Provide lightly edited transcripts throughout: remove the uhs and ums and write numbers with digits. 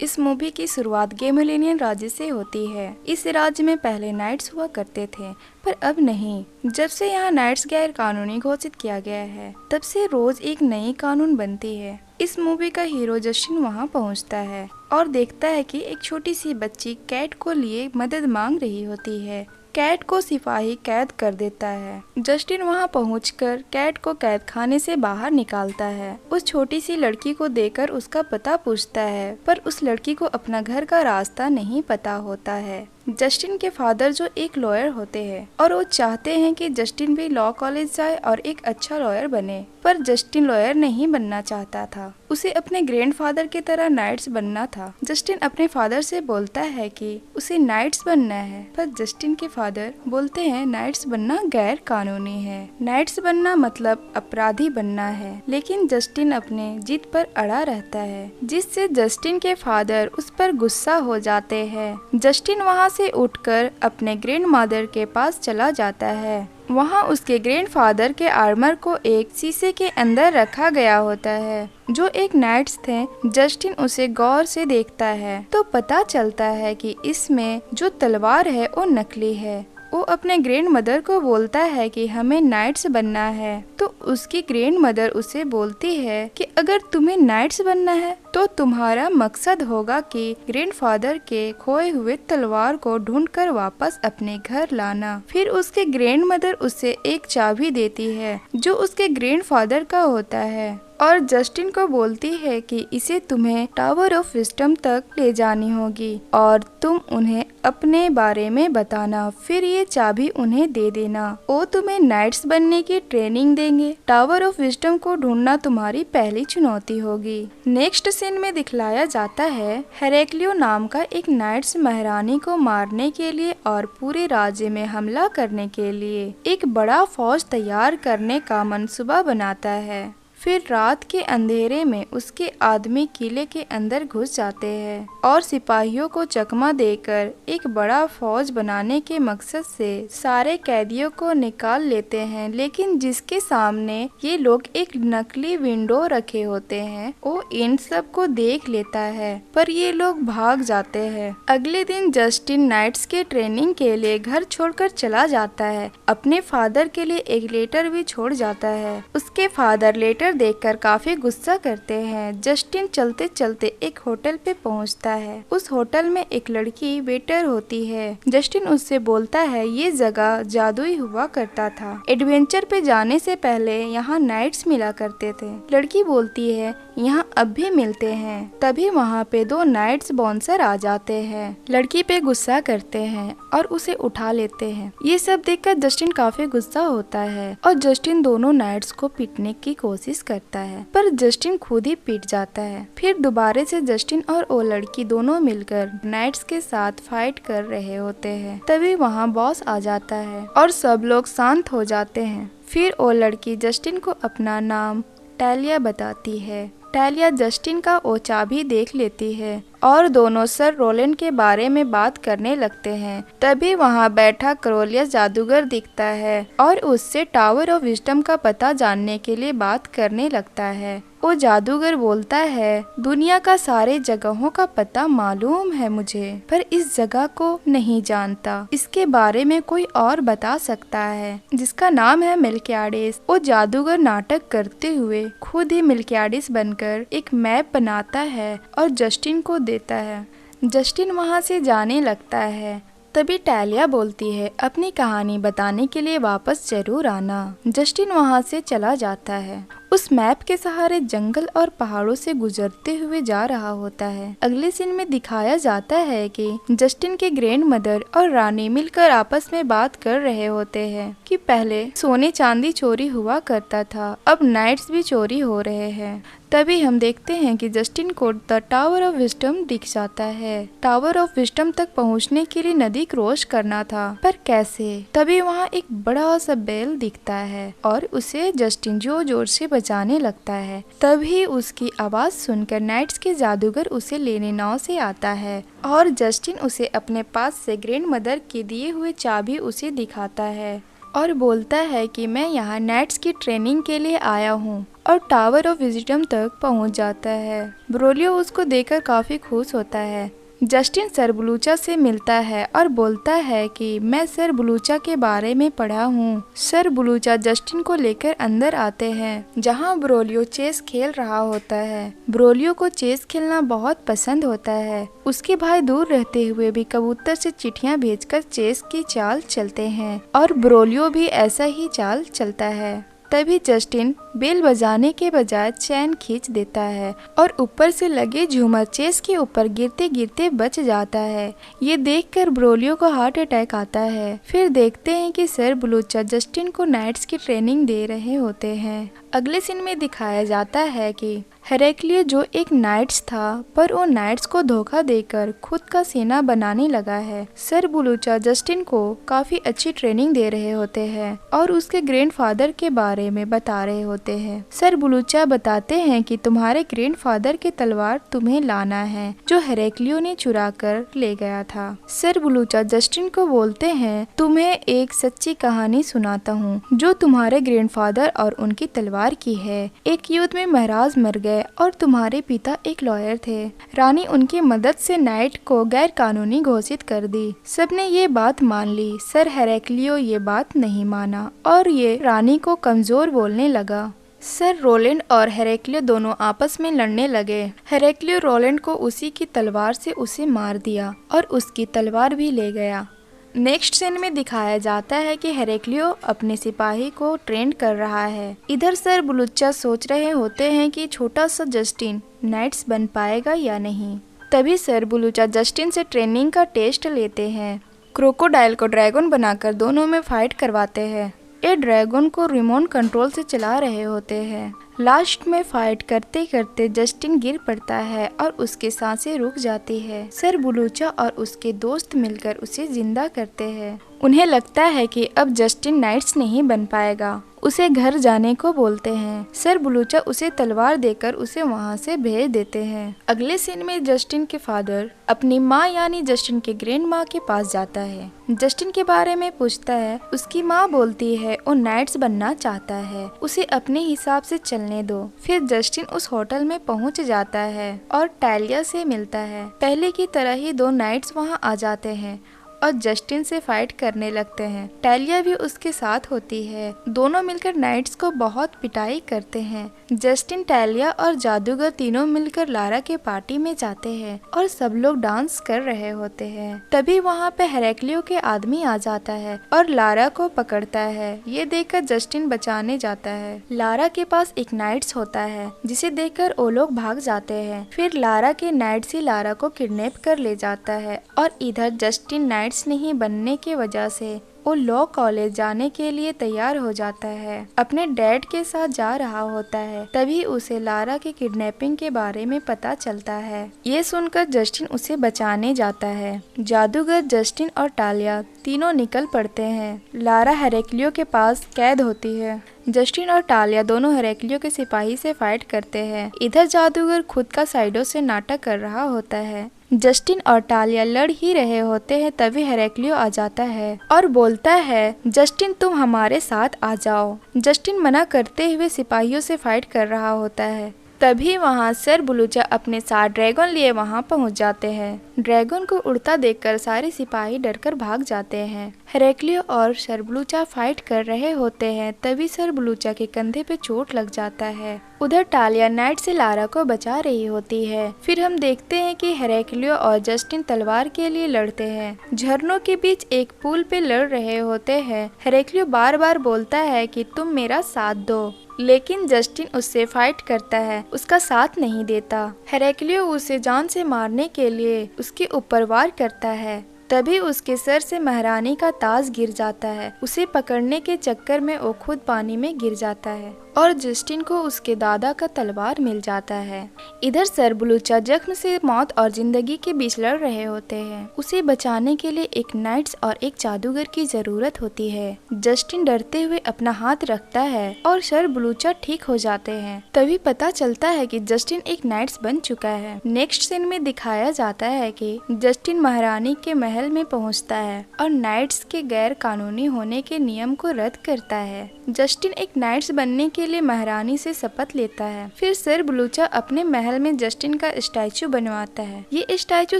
इस मूवी की शुरुआत गेमुलेनियन राज्य से होती है। इस राज्य में पहले नाइट्स हुआ करते थे, पर अब नहीं। जब से यहाँ नाइट्स गैर कानूनी घोषित किया गया है, तब से रोज एक नई कानून बनती है। इस मूवी का हीरो जस्टिन वहाँ पहुँचता है और देखता है कि एक छोटी सी बच्ची कैट को लिए मदद मांग रही होती है। कैट को सिपाही कैद कर देता है। जस्टिन वहां पहुंचकर कैट को कैद खाने से बाहर निकालता है। उस छोटी सी लड़की को देखकर उसका पता पूछता है, पर उस लड़की को अपना घर का रास्ता नहीं पता होता है। जस्टिन के फादर जो एक लॉयर होते हैं और वो चाहते हैं कि जस्टिन भी लॉ कॉलेज जाए और एक अच्छा लॉयर बने, पर जस्टिन लॉयर नहीं बनना चाहता था। उसे अपने ग्रैंडफादर की तरह नाइट्स बनना था। जस्टिन अपने फादर से बोलता है कि उसे नाइट्स बनना है, पर जस्टिन के फादर बोलते हैं नाइट्स बनना गैर कानूनी है। नाइट्स बनना मतलब अपराधी बनना है, लेकिन जस्टिन अपने जिद पर अड़ा रहता है, जिससे जस्टिन के फादर उस पर गुस्सा हो जाते हैं। जस्टिन वहाँ से उठकर अपने ग्रैंडमदर के पास चला जाता है। वहाँ उसके ग्रैंडफादर के आर्मर को एक शीशे के अंदर रखा गया होता है, जो एक नाइट्स थे। जस्टिन उसे गौर से देखता है तो पता चलता है कि इसमें जो तलवार है वो नकली है। वो अपने ग्रैंडमदर को बोलता है कि हमें नाइट्स बनना है, तो उसकी ग्रैंडमदर उसे बोलती है कि अगर तुम्हें नाइट्स बनना है तो तुम्हारा मकसद होगा कि ग्रैंडफादर के खोए हुए तलवार को ढूंढकर वापस अपने घर लाना। फिर उसके ग्रैंडमदर उसे एक चाबी देती है जो उसके ग्रैंडफादर का होता है और जस्टिन को बोलती है कि इसे तुम्हें टावर ऑफ विजडम तक ले जानी होगी और तुम उन्हें अपने बारे में बताना, फिर ये चाबी उन्हें दे देना। वो तुम्हें नाइट्स बनने की ट्रेनिंग देंगे। टावर ऑफ विजडम को ढूंढना तुम्हारी पहली चुनौती होगी। नेक्स्ट सीन में दिखलाया जाता है हेरेक्लियो नाम का एक नाइट्स महारानी को मारने के लिए और पूरे राज्य में हमला करने के लिए एक बड़ा फौज तैयार करने का मंसूबा बनाता है। फिर रात के अंधेरे में उसके आदमी किले के अंदर घुस जाते हैं और सिपाहियों को चकमा देकर एक बड़ा फौज बनाने के मकसद से सारे कैदियों को निकाल लेते हैं। लेकिन जिसके सामने ये लोग एक नकली विंडो रखे होते हैं, वो इन सब को देख लेता है, पर ये लोग भाग जाते हैं। अगले दिन जस्टिन नाइट्स के ट्रेनिंग के लिए घर छोड़कर चला जाता है। अपने फादर के लिए एक लेटर भी छोड़ जाता है। उसके फादर लेटर देखकर काफी गुस्सा करते हैं। जस्टिन चलते चलते एक होटल पे पहुंचता है। उस होटल में एक लड़की वेटर होती है। जस्टिन उससे बोलता है ये जगह जादुई हुआ करता था। एडवेंचर पे जाने से पहले यहाँ नाइट्स मिला करते थे। लड़की बोलती है यहाँ अब भी मिलते हैं। तभी वहाँ पे दो नाइट्स बाउंसर आ जाते हैं। लड़की पे गुस्सा करते हैं और उसे उठा लेते हैं। ये सब देखकर जस्टिन काफी गुस्सा होता है और जस्टिन दोनों नाइट्स को पीटने की कोशिश करता है, पर जस्टिन खुद ही पीट जाता है। फिर दोबारा से जस्टिन और वो लड़की दोनों मिलकर नाइट्स के साथ फाइट कर रहे होते हैं। तभी वहाँ बॉस आ जाता है और सब लोग शांत हो जाते हैं। फिर वो लड़की जस्टिन को अपना नाम टैलिया बताती है। टैलिया जस्टिन का वो चाबी देख लेती है और दोनों सर रोलैंड के बारे में बात करने लगते हैं। तभी वहाँ बैठा क्रोलियस जादूगर दिखता है और उससे टावर ऑफ विजडम का पता जानने के लिए बात करने लगता है। वो जादूगर बोलता है दुनिया का सारे जगहों का पता मालूम है मुझे, पर इस जगह को नहीं जानता। इसके बारे में कोई और बता सकता है, जिसका नाम है मिल्कियाडिस। वो जादूगर नाटक करते हुए खुद ही मिल्कियाडिस बनकर एक मैप बनाता है और जस्टिन को देता है। जस्टिन वहाँ से जाने लगता है। तभी टैलिया बोलती है अपनी कहानी बताने के लिए वापस जरूर आना। जस्टिन वहाँ से चला जाता है। उस मैप के सहारे जंगल और पहाड़ों से गुजरते हुए जा रहा होता है। अगले सीन में दिखाया जाता है कि जस्टिन के ग्रैंडमदर और रानी मिलकर आपस में बात कर रहे होते हैं कि पहले सोने चांदी चोरी हुआ करता था, अब नाइट्स भी चोरी हो रहे हैं। तभी हम देखते हैं कि जस्टिन को द टावर ऑफ विजडम दिख जाता है। टावर ऑफ विजडम तक पहुंचने के लिए नदी क्रॉस करना था, पर कैसे? तभी वहाँ एक बड़ा सा बेल दिखता है और उसे जस्टिन जोर जोर से बजाने लगता है। तभी उसकी आवाज सुनकर नाइट्स के जादूगर उसे लेने नाव से आता है और जस्टिन उसे अपने पास से ग्रैंडमदर के दिए हुए चाबी उसे दिखाता है और बोलता है कि मैं यहाँ नाइट्स की ट्रेनिंग के लिए आया हूँ और टावर ऑफ विजडम तक पहुँच जाता है। ब्रोलियो उसको देखकर काफ़ी खुश होता है। जस्टिन सर बलूचा से मिलता है और बोलता है कि मैं सर बलूचा के बारे में पढ़ा हूँ। सर बलूचा जस्टिन को लेकर अंदर आते हैं जहाँ ब्रोलियो चेस खेल रहा होता है। ब्रोलियो को चेस खेलना बहुत पसंद होता है। उसके भाई दूर रहते हुए भी कबूतर से चिट्ठियाँ भेजकर चेस की चाल चलते हैं और ब्रोलियो भी ऐसा ही चाल चलता है। तभी जस्टिन बेल बजाने के बजाय चैन खींच देता है और ऊपर से लगे झूमर चेस के ऊपर गिरते गिरते बच जाता है। ये देखकर ब्रोलियो को हार्ट अटैक आता है। फिर देखते हैं कि सर बलूचा जस्टिन को नाइट्स की ट्रेनिंग दे रहे होते हैं। अगले सीन में दिखाया जाता है कि हेरेक्लियो जो एक नाइट्स था पर वो नाइट्स को धोखा देकर खुद का सेना बनाने लगा है। सर बलूचा जस्टिन को काफी अच्छी ट्रेनिंग दे रहे होते हैं और उसके ग्रैंडफादर के बारे में बता रहे होते हैं। सर बलूचा बताते हैं कि तुम्हारे ग्रैंडफादर की तलवार तुम्हें लाना है जो हेरेक्लियो ने चुरा कर ले गया था। सर बलूचा जस्टिन को बोलते हैं तुम्हें एक सच्ची कहानी सुनाता हूँ जो तुम्हारे ग्रैंडफादर और उनकी तलवार की है। एक युद्ध में महाराज मर गए और तुम्हारे पिता एक लॉयर थे। रानी उनकी मदद से नाइट को गैर कानूनी घोषित कर दी। सबने ये बात मान ली। सर हेरेक्लियो ये बात नहीं माना और ये रानी को कमजोर बोलने लगा। सर रोलैंड और हेरेक्लियो दोनों आपस में लड़ने लगे। हेरेक्लियो रोलैंड को उसी की तलवार से उसे मार दिया और उसकी तलवार भी ले गया। नेक्स्ट सीन में दिखाया जाता है कि हेरेक्लियो अपने सिपाही को ट्रेन कर रहा है। इधर सर बलूचा सोच रहे होते हैं कि छोटा सा जस्टिन नाइट्स बन पाएगा या नहीं। तभी सर बलूचा जस्टिन से ट्रेनिंग का टेस्ट लेते हैं। क्रोकोडाइल को ड्रैगन बनाकर दोनों में फाइट करवाते हैं। ये ड्रैगन को रिमोट कंट्रोल से चला रहे होते हैं। लास्ट में फाइट करते करते जस्टिन गिर पड़ता है और उसकी सांसें रुक जाती है। सर बलूचा और उसके दोस्त मिलकर उसे जिंदा करते हैं। उन्हें लगता है कि अब जस्टिन नाइट्स नहीं बन पाएगा। उसे घर जाने को बोलते हैं। सर बलूचा उसे तलवार देकर उसे वहां से भेज देते हैं। अगले सीन में जस्टिन के फादर अपनी माँ यानी जस्टिन के ग्रैंड माँ के पास जाता है। जस्टिन के बारे में पूछता है। उसकी माँ बोलती है वो नाइट्स बनना चाहता है, उसे अपने हिसाब से चलने दो। फिर जस्टिन उस होटल में पहुँच जाता है और टालिया से मिलता है। पहले की तरह ही दो नाइट्स वहाँ आ जाते हैं और जस्टिन से फाइट करने लगते हैं। टालिया भी उसके साथ होती है। दोनों मिलकर नाइट्स को बहुत पिटाई करते हैं। जस्टिन, टालिया और जादूगर तीनों मिलकर लारा के पार्टी में जाते हैं और सब लोग डांस कर रहे होते हैं। तभी वहाँ पे हेरेक्लियो के आदमी आ जाता है और लारा को पकड़ता है। ये देखकर जस्टिन बचाने जाता है। लारा के पास एक नाइट्स होता है जिसे देखकर वो लोग भाग जाते हैं। फिर लारा के नाइट्स ही लारा को किडनैप कर ले जाता है और इधर जस्टिन नाइट्स नहीं बनने की वजह से वो लॉ कॉलेज जाने के लिए तैयार हो जाता है। अपने डैड के साथ जा रहा होता है। तभी उसे लारा के किडनैपिंग के बारे में पता चलता है। ये सुनकर जस्टिन उसे बचाने जाता है। जादूगर, जस्टिन और टालिया तीनों निकल पड़ते हैं। लारा हेरेक्लियो के पास कैद होती है। जस्टिन और टालिया दोनों हेरेक्लियो के सिपाही से फाइट करते हैं। इधर जादूगर खुद का साइडो से नाटक कर रहा होता है। जस्टिन और टालिया लड़ ही रहे होते हैं। तभी हेरेक्लियो आ जाता है और बोलता है जस्टिन तुम हमारे साथ आ जाओ। जस्टिन मना करते हुए सिपाहियों से फाइट कर रहा होता है। तभी वहाँ सर बलूचा अपने साथ ड्रैगन लिए वहाँ पहुँच जाते हैं। ड्रैगन को उड़ता देखकर सारे सिपाही डरकर भाग जाते हैं। हेरेक्लियो और सर बलूचा फाइट कर रहे होते हैं। तभी सर बलूचा के कंधे पे चोट लग जाता है। उधर टालिया नाइट से लारा को बचा रही होती है। फिर हम देखते हैं कि हेरेक्लियो और जस्टिन तलवार के लिए लड़ते हैं। झरनों के बीच एक पुल पे लड़ रहे होते हैं। हेरेक्लियो बार बार बोलता है कि तुम मेरा साथ दो, लेकिन जस्टिन उससे फाइट करता है, उसका साथ नहीं देता। हेरेक्लियो उसे जान से मारने के लिए उसके ऊपर वार करता है। तभी उसके सर से महारानी का ताज गिर जाता है। उसे पकड़ने के चक्कर में वो खुद पानी में गिर जाता है और जस्टिन को उसके दादा का तलवार मिल जाता है। इधर सर ब्लूचा जख्म से मौत और जिंदगी के बीच लड़ रहे होते हैं। उसे बचाने के लिए एक नाइट्स और एक जादूगर की जरूरत होती है। जस्टिन डरते हुए अपना हाथ रखता है और सर ब्लूचा ठीक हो जाते हैं। तभी पता चलता है कि जस्टिन एक नाइट्स बन चुका है। नेक्स्ट सीन में दिखाया जाता है कि जस्टिन महारानी के महल में पहुंचता है और नाइट्स के गैर कानूनी होने के नियम को रद्द करता है। जस्टिन एक नाइट्स बनने के लिए महारानी से शपथ लेता है। फिर सर ब्लूचा अपने महल में जस्टिन का स्टैचू बनवाता है। ये स्टैचू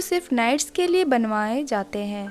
सिर्फ नाइट्स के लिए बनवाए जाते हैं।